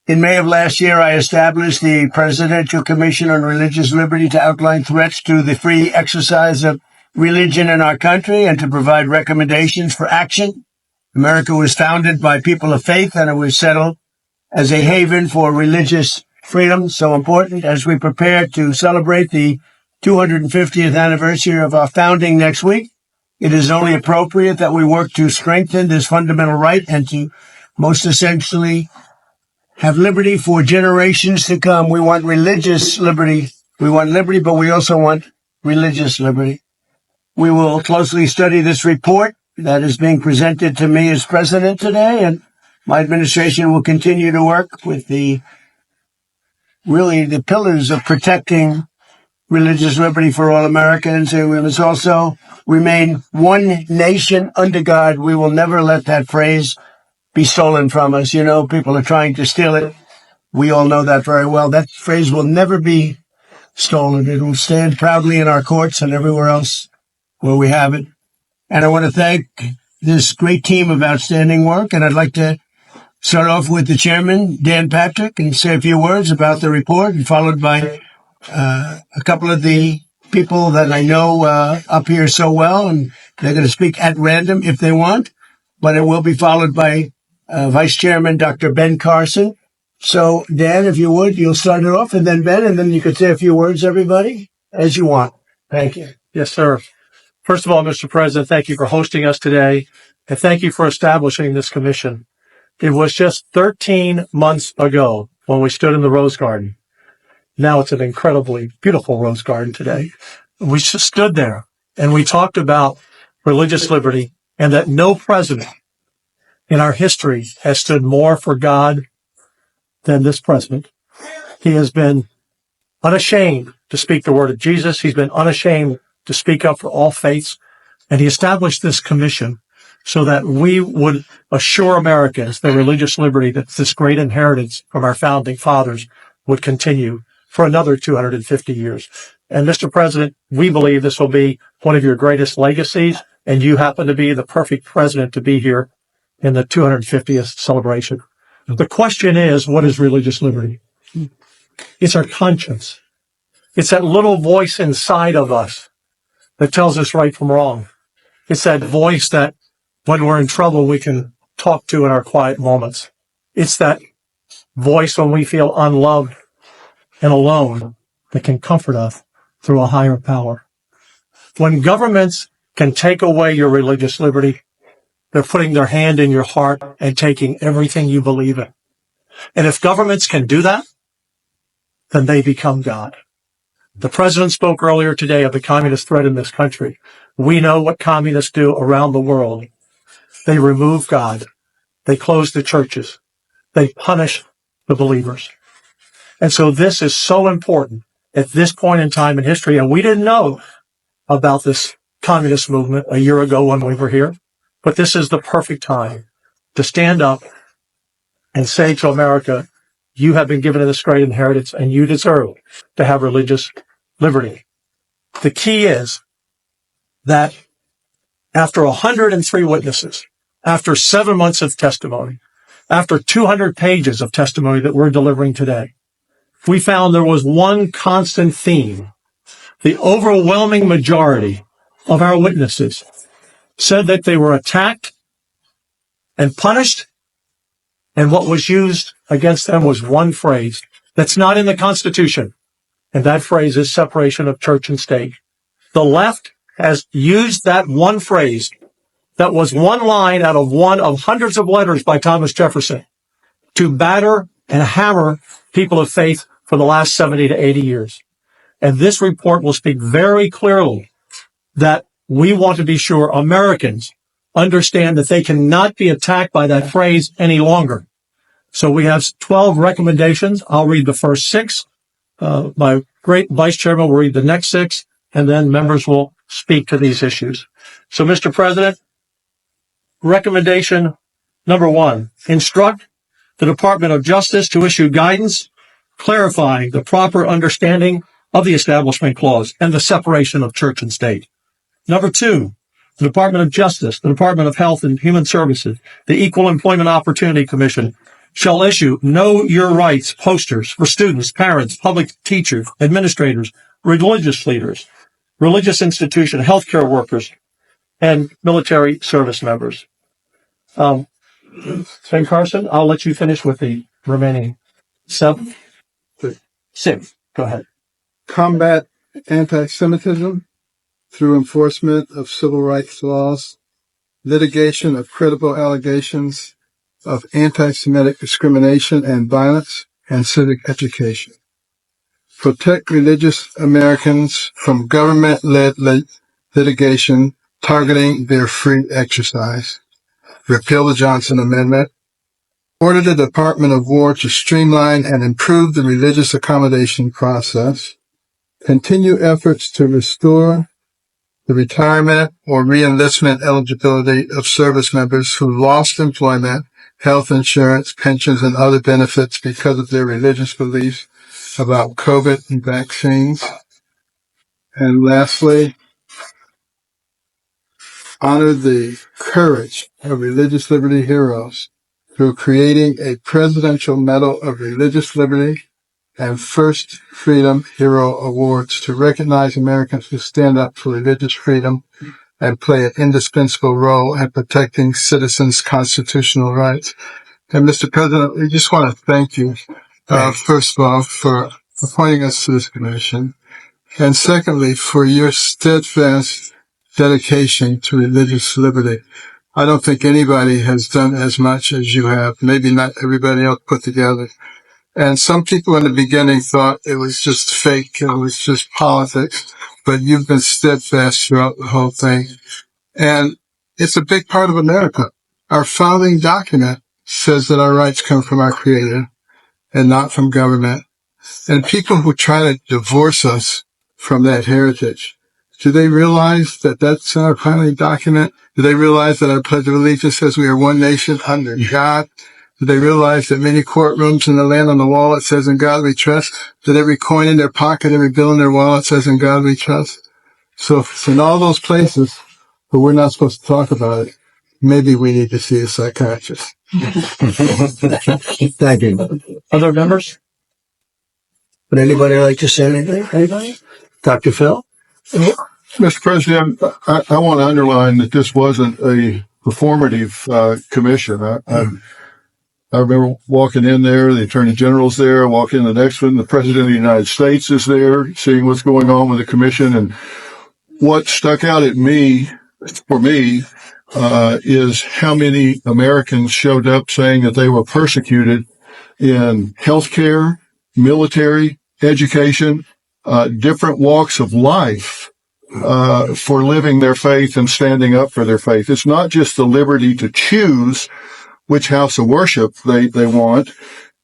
In May of last year, I established the Presidential Commission on Religious Liberty to outline threats to the free exercise of religion in our country and to provide recommendations for action. America was founded by people of faith, and it was settled as a haven for religious freedom, so important as we prepare to celebrate the 250th anniversary of our founding next week. It is only appropriate that we work to strengthen this fundamental right and to most essentially have liberty for generations to come. We want religious liberty. We want liberty, but we also want religious liberty. We will closely study this report that is being presented to me as president today, and my administration will continue to work with the pillars of protecting religious liberty for all Americans. And we must also remain one nation under God. We will never let that phrase be stolen from us. You know, people are trying to steal it. We all know that very well. That phrase will never be stolen. It will stand proudly in our courts and everywhere else where we have it. And I want to thank this great team of outstanding work. And I'd like to start off with the chairman, Dan Patrick, and say a few words about the report, and followed by a couple of the people that I know up here so well, and they're going to speak at random if they want. But it will be followed by Vice Chairman Dr. Ben Carson. So, Dan, if you would, you'll start it off, and then Ben, and then you could say a few words, everybody, as you want. Thank you. Yes, sir. First of all, Mr. President, thank you for hosting us today, and thank you for establishing this commission. It was just 13 months ago when we stood in the Rose Garden. Now it's an incredibly beautiful Rose Garden today. We just stood there, and we talked about religious liberty, and that no president in our history has stood more for God than this president. He has been unashamed to speak the word of Jesus. He's been unashamed to speak up for all faiths. And he established this commission so that we would assure Americans that religious liberty, that this great inheritance from our founding fathers, would continue for another 250 years. And Mr. President, we believe this will be one of your greatest legacies, and you happen to be the perfect president to be here in the 250th celebration. The question is, what is religious liberty? It's our conscience. It's that little voice inside of us that tells us right from wrong. It's that voice that when we're in trouble, we can talk to in our quiet moments. It's that voice when we feel unloved and alone that can comfort us through a higher power. When governments can take away your religious liberty, they're putting their hand in your heart and taking everything you believe in. And if governments can do that, then they become God. The president spoke earlier today of the communist threat in this country. We know what communists do around the world. They remove God. They close the churches. They punish the believers. And so this is so important at this point in time in history. And we didn't know about this communist movement a year ago when we were here. But this is the perfect time to stand up and say to America, you have been given this great inheritance and you deserve to have religious liberty. The key is that after 103 witnesses, after 7 months of testimony, after 200 pages of testimony that we're delivering today, we found there was one constant theme. The overwhelming majority of our witnesses said that they were attacked and punished, and what was used against them was one phrase that's not in the Constitution, and that phrase is separation of church and state. The left has used that one phrase that was one line out of one of hundreds of letters by Thomas Jefferson to batter and hammer people of faith for the last 70 to 80 years. And this report will speak very clearly that we want to be sure Americans understand that they cannot be attacked by that phrase any longer. So we have 12 recommendations. I'll read the first 6. My great vice chairman will read the next 6, and then members will speak to these issues. So, Mr. President, recommendation number 1, instruct the Department of Justice to issue guidance clarifying the proper understanding of the Establishment Clause and the separation of church and state. Number 2, the Department of Justice, the Department of Health and Human Services, the Equal Employment Opportunity Commission, shall issue Know Your Rights posters for students, parents, public teachers, administrators, religious leaders, religious institutions, healthcare workers, and military service members. St. Carson, I'll let you finish with the remaining 7. 6. Go ahead. Combat anti-Semitism through enforcement of civil rights laws, litigation of credible allegations of anti-Semitic discrimination and violence, and civic education. Protect religious Americans from government-led litigation targeting their free exercise. Repeal the Johnson Amendment. Order the Department of War to streamline and improve the religious accommodation process. Continue efforts to restore the retirement or reenlistment eligibility of service members who lost employment, health insurance, pensions, and other benefits because of their religious beliefs about COVID and vaccines. And lastly, honor the courage of religious liberty heroes through creating a Presidential Medal of Religious Liberty and First Freedom Hero Awards to recognize Americans who stand up for religious freedom and play an indispensable role in protecting citizens' constitutional rights. And Mr. President, we just want to thank you, first of all, for appointing us to this commission, and secondly, for your steadfast dedication to religious liberty. I don't think anybody has done as much as you have, maybe not everybody else put together. And some people in the beginning thought it was just fake, it was just politics, but you've been steadfast throughout the whole thing. And it's a big part of America. Our founding document says that our rights come from our Creator and not from government. And people who try to divorce us from that heritage, do they realize that that's in our founding document? Do they realize that our Pledge of Allegiance says we are one nation under God? Do they realize that many courtrooms in the land on the wall it says in God we trust? That every coin in their pocket, every bill in their wallet says in God we trust? So if it's in all those places, but we're not supposed to talk about it, maybe we need to see a psychiatrist. Thank you. Other members? Would anybody like to say anything? Anybody? Dr. Phil? Mr. President, I want to underline that this wasn't a performative commission. I remember walking in there, the Attorney General's there, I walk in the next one, the President of the United States is there, seeing what's going on with the commission. And what stuck out at me, for me, is how many Americans showed up saying that they were persecuted in healthcare, military, education, different walks of life, for living their faith and standing up for their faith. It's not just the liberty to choose which house of worship they want.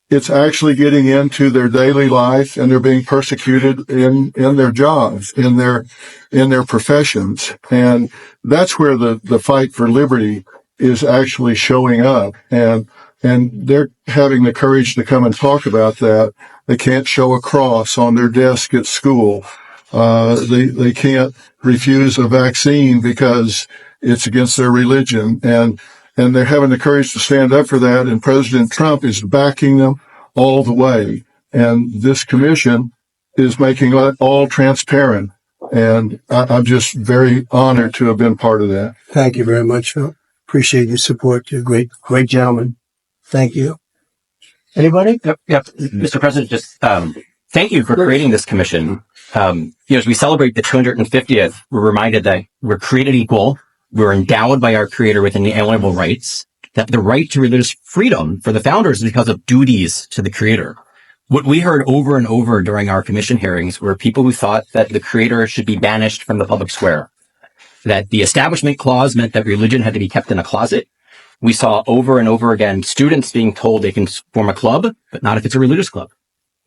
It's actually getting into their daily life, and they're being persecuted in their jobs, in their professions. And that's where the fight for liberty is actually showing up. And they're having the courage to come and talk about that. They can't show a cross on their desk at school. They can't refuse a vaccine because it's against their religion. And they're having the courage to stand up for that. And President Trump is backing them all the way. And this commission is making it all transparent. And I'm just very honored to have been part of that. Thank you very much, Phil. Appreciate your support. You're a great gentleman. Thank you. Anybody? Yep. Mr. President, just thank you for creating this commission. As we celebrate the 250th, we're reminded that we're created equal. We're endowed by our Creator with inalienable rights, that the right to religious freedom for the founders is because of duties to the Creator. What we heard over and over during our commission hearings were people who thought that the Creator should be banished from the public square, that the Establishment Clause meant that religion had to be kept in a closet. We saw over and over again students being told they can form a club, but not if it's a religious club.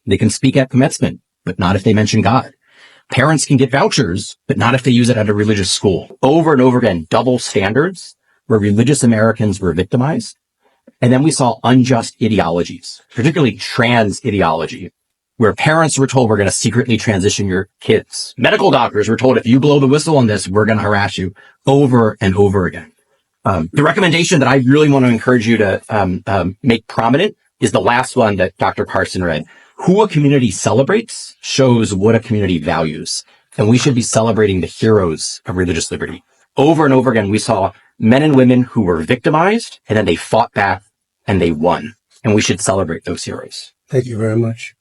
They can speak at commencement, but not if they mention God. Parents can get vouchers, but not if they use it at a religious school. Over and over again, double standards where religious Americans were victimized. And then we saw unjust ideologies, particularly trans ideology, where parents were told we're going to secretly transition your kids. Medical doctors were told if you blow the whistle on this, we're going to harass you over and over again. The recommendation that I really want to encourage you to make prominent is the last one that Dr. Carson read. Who a community celebrates shows what a community values. And we should be celebrating the heroes of religious liberty. Over and over again, we saw men and women who were victimized, and then they fought back and they won. And we should celebrate those heroes. Thank you very much.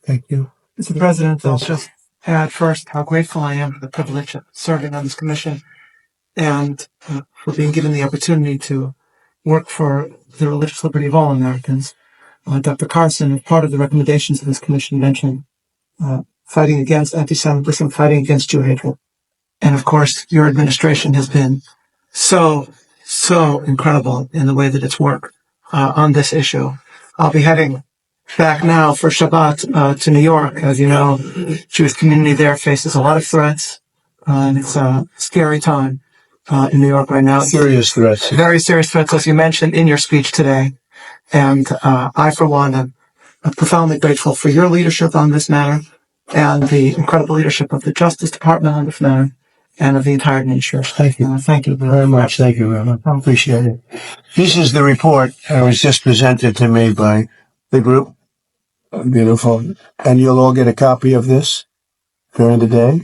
Thank you. Mr. President, I'll just add first how grateful I am for the privilege of serving on this commission and for being given the opportunity to work for the religious liberty of all Americans. Dr. Carson, as part of the recommendations of this commission, mentioned fighting against anti-Semitism, fighting against Jew hatred. And of course, your administration has been so incredible in the way that it's worked on this issue. I'll be heading back now for Shabbat to New York. As you know, Jewish community there faces a lot of threats, and it's a scary time in New York right now. Serious threats. Very serious threats, as you mentioned in your speech today. And I, for one, am profoundly grateful for your leadership on this matter and the incredible leadership of the Justice Department on this matter and of the entire administration. Thank you. Thank you Very much. Thank you very much. I appreciate it. This is the report that was just presented to me by the group. Beautiful. And you'll all get a copy of this during the day.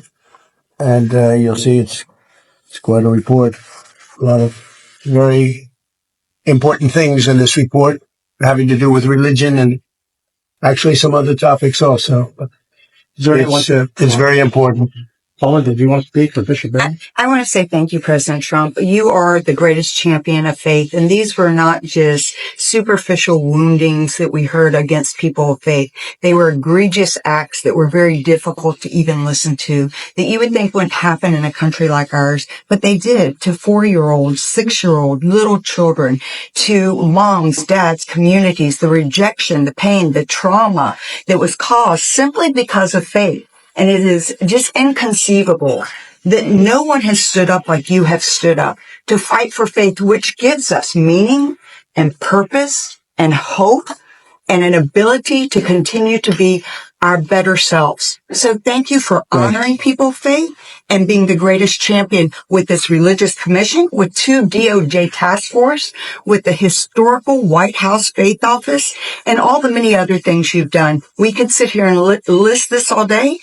And you'll see it's quite a report. A lot of very important things in this report having to do with religion and actually some other topics also. But it's very important. Paula, did you want to speak for Bishop Bench? I want to say thank you, President Trump. You are the greatest champion of faith. And these were not just superficial woundings that we heard against people of faith. They were egregious acts that were very difficult to even listen to, that you would think wouldn't happen in a country like ours. But they did to 4-year-olds, 6-year-old, little children, to moms, dads, communities, the rejection, the pain, the trauma that was caused simply because of faith. And it is just inconceivable that no one has stood up like you have stood up to fight for faith, which gives us meaning and purpose and hope and an ability to continue to be our better selves. So thank you for honoring people of faith and being the greatest champion with this religious commission, with 2 DOJ task force, with the historical White House Faith Office, and all the many other things you've done. We could sit here and list this all day,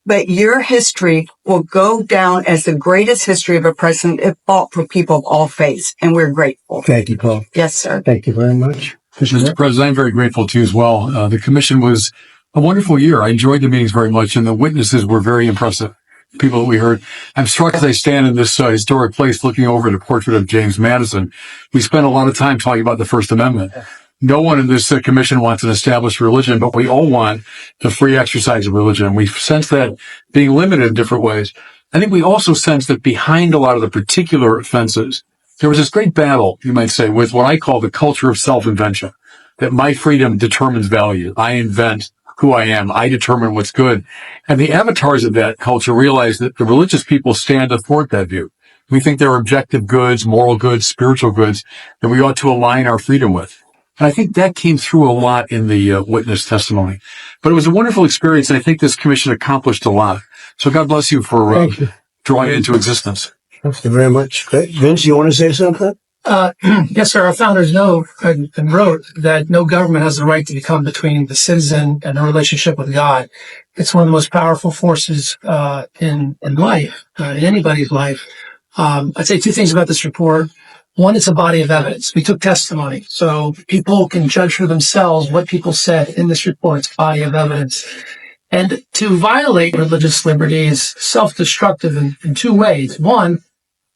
but your history will go down as the greatest history of a president if fought for people of all faiths, and we're grateful. Thank you, Paul. Yes, sir. Thank you very much. Mr. President, I'm very grateful to you as well. The commission was a wonderful year. I enjoyed the meetings very much, and the witnesses were very impressive. People that we heard. I'm struck as I stand in this historic place looking over the portrait of James Madison. We spent a lot of time talking about the First Amendment. No one in this commission wants an established religion, but we all want the free exercise of religion. We sense that being limited in different ways. I think we also sense that behind a lot of the particular offenses, there was this great battle, you might say, with what I call the culture of self-invention, that my freedom determines value. I invent who I am. I determine what's good. And the avatars of that culture realize that the religious people stand athwart that view. We think there are objective goods, moral goods, spiritual goods that we ought to align our freedom with. And I think that came through a lot in the witness testimony. But it was a wonderful experience, and I think this commission accomplished a lot. So God bless you for drawing it into existence. Thank you very much. Vince, you want to say something? Yes, sir. Our founders know and wrote that no government has the right to become between the citizen and the relationship with God. It's one of the most powerful forces in life, in anybody's life. I'd say 2 things about this report. One, it's a body of evidence. We took testimony, so people can judge for themselves what people said in this report. It's a body of evidence. And to violate religious liberty is self-destructive in 2 ways. One,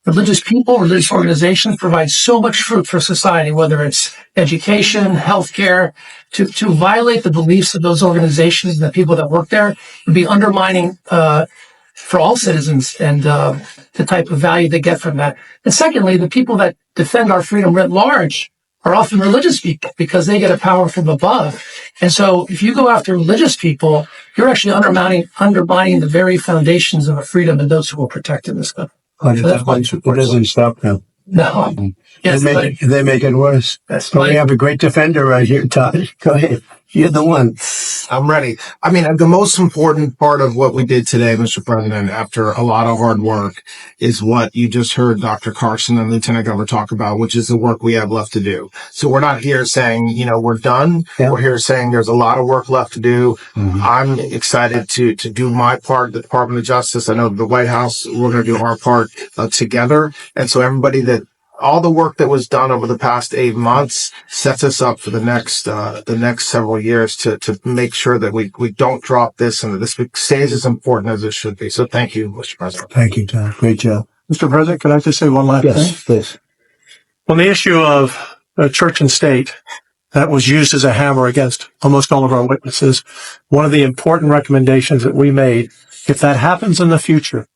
religious people, religious organizations provide so much fruit for society, whether it's education, healthcare. To violate the beliefs of those organizations and the people that work there would be undermining for all citizens and the type of value they get from that. And secondly, the people that defend our freedom writ large are often religious people because they get a power from above. And so if you go after religious people, you're actually undermining the very foundations of a freedom and those who will protect in this country. It doesn't stop them. No. Yes, they make it worse. That's but we have a great defender right here, Todd. Go ahead. You're the one. I'm ready. I mean, the most important part of what we did today, Mr. President, after a lot of hard work, is what you just heard Dr. Carson and Lieutenant Governor talk about, which is the work we have left to do. So we're not here saying, you know, we're done. Yeah. We're here saying there's a lot of work left to do. Mm-hmm. I'm excited to do my part, the Department of Justice. I know the White House, we're going to do our part together. And so everybody all the work that was done over the past 8 months sets us up for the next several years to make sure that we don't drop this and that this stays as important as it should be. So thank you, Mr. President. Thank you, Tom. Great job. Mr. President, can I just say one last thing? Yes, please. On the issue of church and state that was used as a hammer against almost all of our witnesses, one of the important recommendations that we made, if that happens in the future,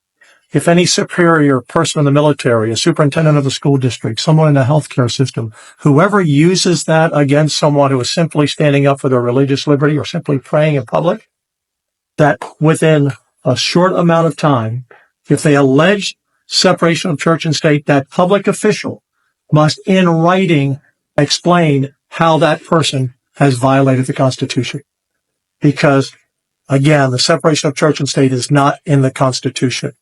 if any superior person in the military, a superintendent of a school district, someone in the healthcare system, whoever uses that against someone who is simply standing up for their religious liberty or simply praying in public, that within a short amount of time, if they allege separation of church and state, that public official must in writing explain how that person has violated the Constitution. Because, again, the separation of church and state is not in the Constitution.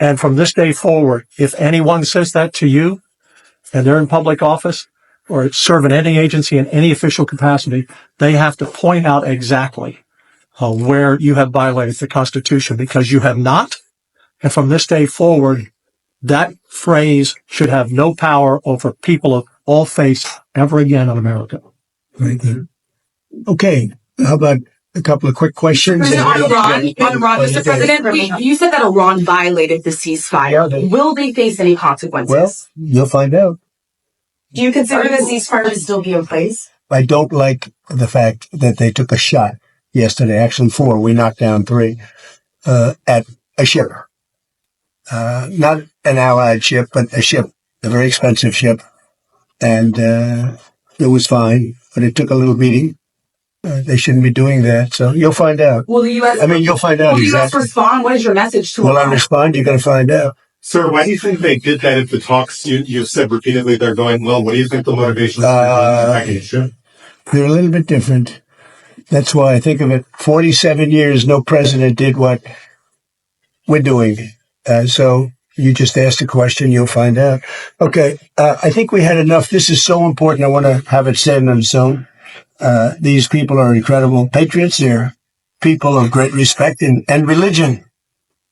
And from this day forward, if anyone says that to you and they're in public office or serve in any agency in any official capacity, they have to point out exactly where you have violated the Constitution, because you have not. And from this day forward, that phrase should have no power over people of all faiths ever again in America. Very good. Okay. How about a couple of quick questions? Mr. President, you said that Iran violated the ceasefire. Yeah, will they face any consequences? Well, you'll find out. Do you consider the ceasefire to still be in place? I don't like the fact that they took a shot yesterday, actually 4, we knocked down 3, at a ship. Not an allied ship, but a ship, a very expensive ship. And it was fine, but it took a little beating. They shouldn't be doing that, so you'll find out. Will the U.S. You'll find out. Will the U.S. exactly. respond? What is your message to Will I respond? You're going to find out. Sir, why do you think they did that if the talks you've said repeatedly they're going well? What do you think the motivation is? They're a little bit different. That's why I think of it. 47 years, no president did what we're doing. So you just asked a question, you'll find out. Okay, I think we had enough. This is so important. I want to have it said on its own. These people are incredible patriots. They're people of great respect and religion.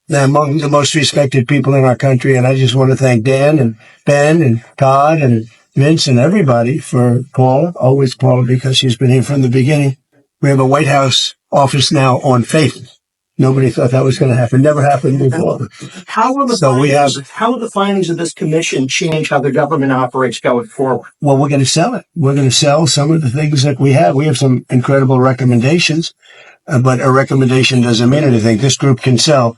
They're among the most respected people in our country. And I just want to thank Dan and Ben and Todd and Vince and everybody for Paula, always Paula, because she's been here from the beginning. We have a White House office now on faith. Nobody thought that was going to happen. Never happened before. How will the findings of this commission change how the government operates going forward? Well, we're going to sell it. We're going to sell some of the things that we have. We have some incredible recommendations, but a recommendation doesn't mean anything. This group can sell,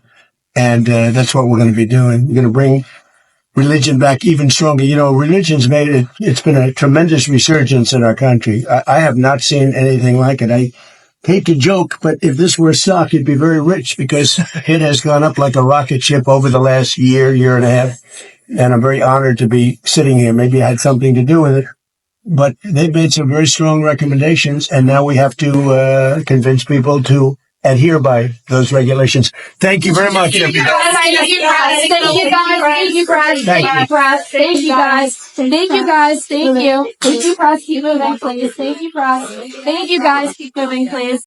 and that's what we're going to be doing. We're going to bring religion back even stronger. You know, religion's it's been a tremendous resurgence in our country. I have not seen anything like it. I hate to joke, but if this were a stock, it'd be very rich, because it has gone up like a rocket ship over the last year and a half. And I'm very honored to be sitting here. Maybe I had something to do with it, but they've made some very strong recommendations. And now we have to convince people to adhere by those regulations. Thank you very much, everybody. Thank you guys. Thank you guys. Thank you guys. Thank you guys. Thank you. Thank you, press. Keep moving, please. Thank you, press. Thank you guys. Keep moving, please.